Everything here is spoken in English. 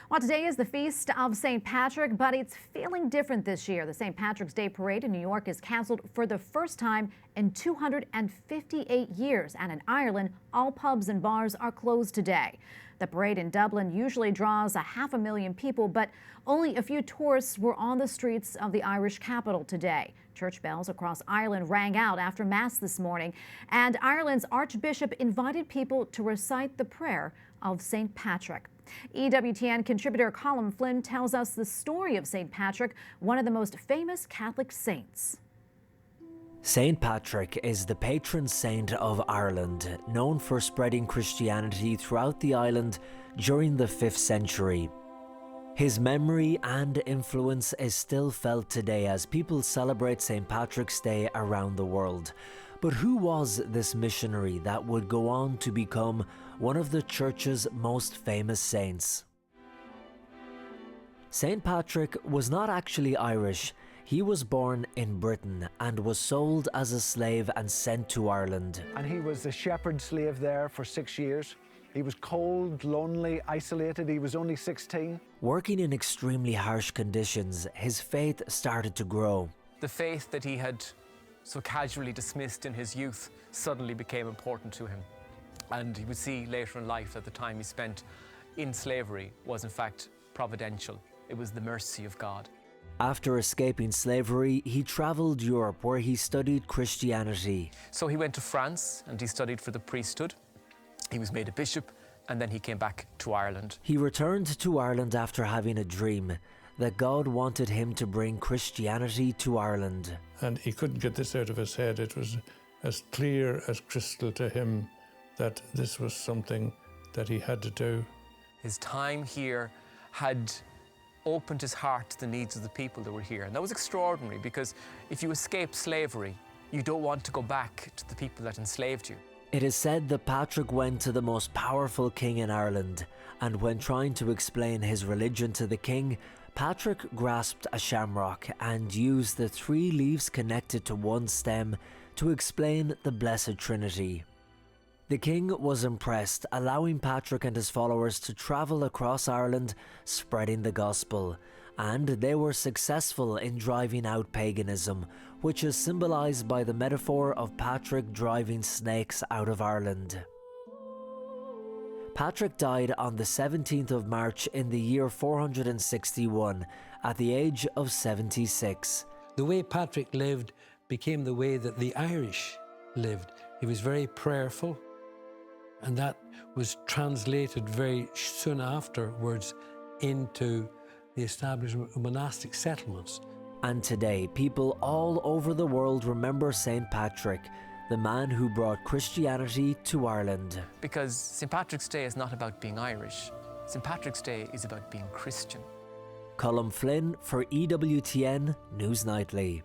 Well, today is the feast of St. Patrick, but it's feeling different this year. The St. Patrick's Day Parade in New York is canceled for the first time in 258 years. And in Ireland, all pubs and bars are closed today. The parade in Dublin usually draws 500,000 people, but only a few tourists were on the streets of the Irish capital today. Church bells across Ireland rang out after Mass this morning, and Ireland's Archbishop invited people to recite the prayer of St. Patrick. EWTN contributor Colm Flynn tells us the story of St. Patrick, one of the most famous Catholic saints. St. Patrick is the patron saint of Ireland, known for spreading Christianity throughout the island during the 5th century. His memory and influence is still felt today as people celebrate St. Patrick's Day around the world. But who was this missionary that would go on to become one of the Church's most famous saints? St. Patrick was not actually Irish. He was born in Britain and was sold as a slave and sent to Ireland. And he was a shepherd slave there for 6 years. He was cold, lonely, isolated. He was only 16. Working in extremely harsh conditions, his faith started to grow. The faith that he had so casually dismissed in his youth suddenly became important to him. And he would see later in life that the time he spent in slavery was in fact providential. It was the mercy of God. After escaping slavery, he travelled Europe where he studied Christianity. So he went to France and he studied for the priesthood. He was made a bishop and then he came back to Ireland. He returned to Ireland after having a dream that God wanted him to bring Christianity to Ireland. And he couldn't get this out of his head. It was as clear as crystal to him that this was something that he had to do. His time here had opened his heart to the needs of the people that were here. And that was extraordinary because if you escape slavery, you don't want to go back to the people that enslaved you. It is said that Patrick went to the most powerful king in Ireland, and when trying to explain his religion to the king, Patrick grasped a shamrock and used the 3 leaves connected to one stem to explain the Blessed Trinity. The king was impressed, allowing Patrick and his followers to travel across Ireland, spreading the gospel, and they were successful in driving out paganism, which is symbolised by the metaphor of Patrick driving snakes out of Ireland. Patrick died on the 17th of March in the year 461 at the age of 76. The way Patrick lived became the way that the Irish lived. He was very prayerful, and that was translated very soon afterwards into the establishment of monastic settlements. And today, people all over the world remember St. Patrick, the man who brought Christianity to Ireland. Because St. Patrick's Day is not about being Irish. St. Patrick's Day is about being Christian. Colm Flynn for EWTN News Nightly.